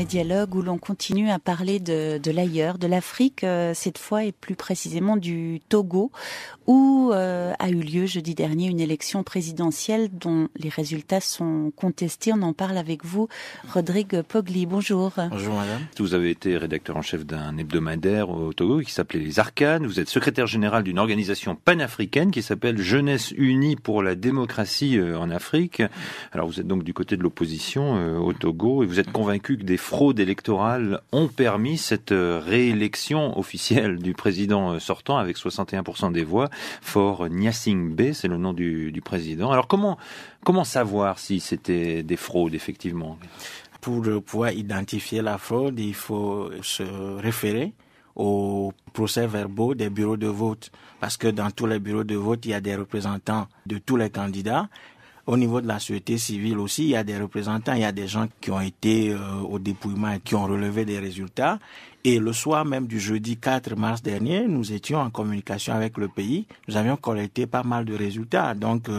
Jamais Dialogue où l'on continue à parler de l'ailleurs, de l'Afrique, cette fois et plus précisément du Togo, où a eu lieu jeudi dernier une élection présidentielle dont les résultats sont contestés. On en parle avec vous, Rodrigue Pogli. Bonjour. Bonjour madame. Vous avez été rédacteur en chef d'un hebdomadaire au Togo qui s'appelait Les Arcanes. Vous êtes secrétaire général d'une organisation panafricaine qui s'appelle Jeunesse Unie pour la démocratie en Afrique. Alors vous êtes donc du côté de l'opposition au Togo et vous êtes convaincu que des fraudes électorales ont permis cette réélection officielle du président sortant avec 61% des voix. Faure Gnassingbé, c'est le nom du président. Alors comment savoir si c'était des fraudes effectivement ? Pour pouvoir identifier la fraude, il faut se référer aux procès-verbaux des bureaux de vote. Parce que dans tous les bureaux de vote, il y a des représentants de tous les candidats. Au niveau de la société civile aussi, il y a des représentants, il y a des gens qui ont été au dépouillement et qui ont relevé des résultats. Et le soir même du jeudi 4 mars dernier, nous étions en communication avec le pays. Nous avions collecté pas mal de résultats. Donc,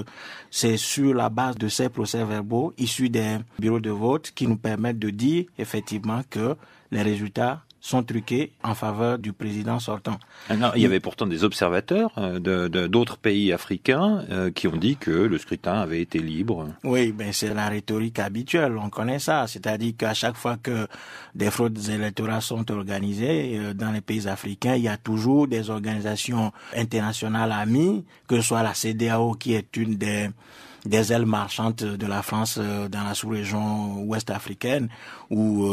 c'est sur la base de ces procès-verbaux issus des bureaux de vote qui nous permettent de dire effectivement que les résultats sont truqués en faveur du président sortant. Alors, il y avait pourtant des observateurs d'autres pays africains qui ont dit que le scrutin avait été libre. Oui, ben c'est la rhétorique habituelle, on connaît ça. C'est-à-dire qu'à chaque fois que des fraudes électorales sont organisées dans les pays africains, il y a toujours des organisations internationales amies, que ce soit la CEDEAO qui est une des ailes marchandes de la France dans la sous-région ouest africaine, ou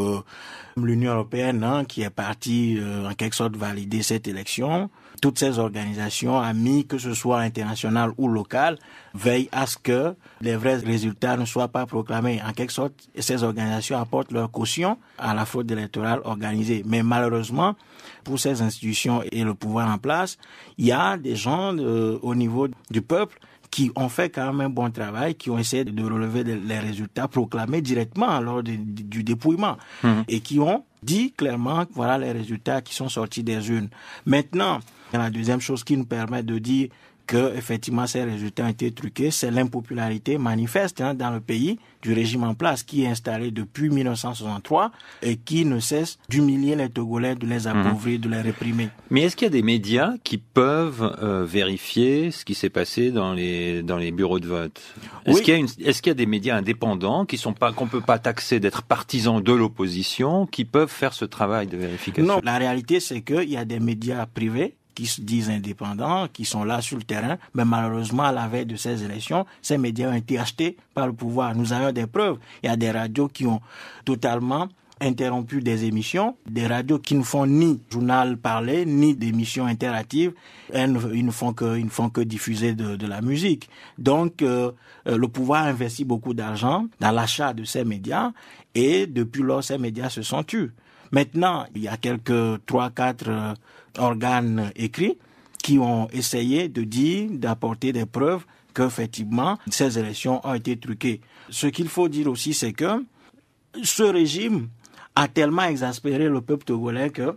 l'Union européenne qui est partie en quelque sorte valider cette élection. Toutes ces organisations amies, que ce soit internationales ou locales, veillent à ce que les vrais résultats ne soient pas proclamés. En quelque sorte, ces organisations apportent leur caution à la fraude électorale organisée. Mais malheureusement, pour ces institutions et le pouvoir en place, il y a des gens au niveau du peuple qui ont fait quand même un bon travail, qui ont essayé de relever les résultats proclamés directement lors du dépouillement et qui ont dit clairement que voilà les résultats qui sont sortis des urnes. Maintenant, la deuxième chose qui nous permet de dire que effectivement ces résultats ont été truqués, c'est l'impopularité manifeste dans le pays du régime en place qui est installé depuis 1963 et qui ne cesse d'humilier les Togolais, de les appauvrir, de les réprimer. Mais est-ce qu'il y a des médias qui peuvent vérifier ce qui s'est passé dans les bureaux de vote ? Est-ce qu'il y a des médias indépendants qu'on peut pas taxer d'être partisans de l'opposition, qui peuvent faire ce travail de vérification ? Non, la réalité c'est qu'il y a des médias privés qui se disent indépendants, qui sont là sur le terrain, mais malheureusement, à la veille de ces élections, ces médias ont été achetés par le pouvoir. Nous avons des preuves. Il y a des radios qui ont totalement interrompu des émissions, des radios qui ne font ni journal parlé, ni d'émissions interactives. Ils ne font que diffuser de la musique. Donc, le pouvoir investit beaucoup d'argent dans l'achat de ces médias et depuis lors, ces médias se sont tus. Maintenant, il y a quelques 3-4 organes écrits qui ont essayé d'apporter des preuves qu'effectivement, ces élections ont été truquées. Ce qu'il faut dire aussi, c'est que ce régime a tellement exaspéré le peuple togolais que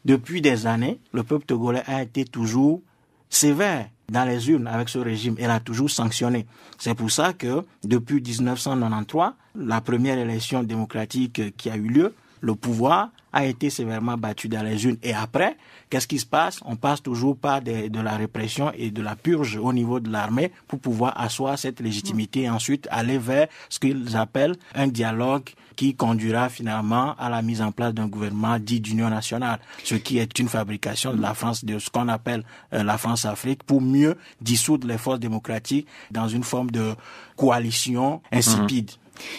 depuis des années, le peuple togolais a été toujours sévère dans les urnes avec ce régime. Elle a toujours sanctionné. C'est pour ça que depuis 1993, la première élection démocratique qui a eu lieu, le pouvoir a été sévèrement battu dans les urnes. Et après, qu'est-ce qui se passe ? On passe toujours par de la répression et de la purge au niveau de l'armée pour pouvoir asseoir cette légitimité et ensuite aller vers ce qu'ils appellent un dialogue qui conduira finalement à la mise en place d'un gouvernement dit d'union nationale, ce qui est une fabrication de la France, de ce qu'on appelle la France-Afrique, pour mieux dissoudre les forces démocratiques dans une forme de coalition insipide.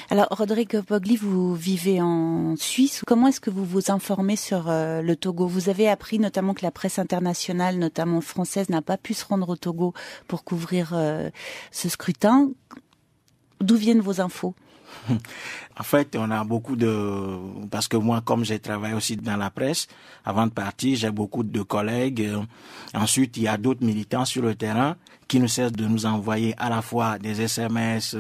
Alors, Rodrigue Pogli, vous vivez en Suisse. Comment est-ce que vous vous informez sur le Togo ? Vous avez appris notamment que la presse internationale, notamment française, n'a pas pu se rendre au Togo pour couvrir ce scrutin. D'où viennent vos infos ? En fait, on a beaucoup parce que moi, comme j'ai travaillé aussi dans la presse, avant de partir, j'ai beaucoup de collègues. Ensuite, il y a d'autres militants sur le terrain qui ne cessent de nous envoyer à la fois des SMS,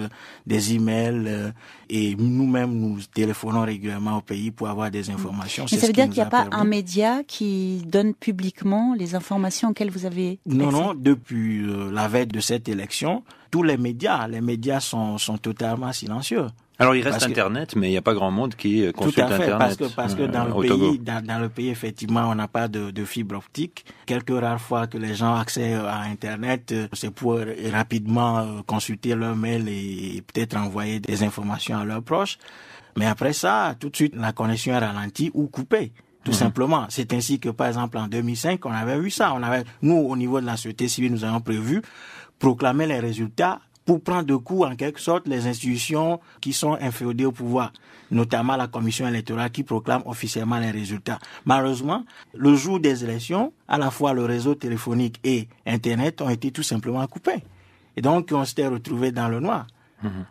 des emails, et nous-mêmes, nous téléphonons régulièrement au pays pour avoir des informations. Mais ça veut dire qu'il n'y a pas un média qui donne publiquement les informations auxquelles vous avez accès ? Non, depuis la veille de cette élection, tous les médias sont totalement silencieux. Alors il reste Internet, mais il n'y a pas grand monde qui consulte Internet. Parce que dans le pays, effectivement, on n'a pas de fibre optique. Quelques rares fois que les gens ont accès à Internet, c'est pour rapidement consulter leur mail et peut-être envoyer des informations à leurs proches. Mais après ça, tout de suite, la connexion est ralentie ou coupée. Tout simplement. C'est ainsi que, par exemple, en 2005, on avait vu ça. Nous, au niveau de la société civile, nous avons prévu proclamer les résultats pour prendre de coup, en quelque sorte, les institutions qui sont inféodées au pouvoir, notamment la commission électorale qui proclame officiellement les résultats. Malheureusement, le jour des élections, à la fois le réseau téléphonique et Internet ont été tout simplement coupés. Et donc, on s'était retrouvé dans le noir.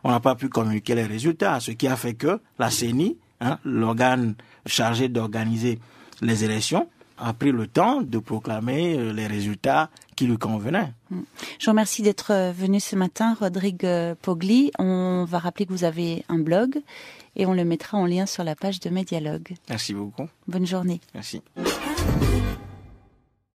On n'a pas pu communiquer les résultats, ce qui a fait que la CENI, l'organe chargé d'organiser les élections, a pris le temps de proclamer les résultats qui lui convenaient. Je vous remercie d'être venu ce matin, Rodrigue Pogli. On va rappeler que vous avez un blog et on le mettra en lien sur la page de Médialogue. Merci beaucoup. Bonne journée. Merci.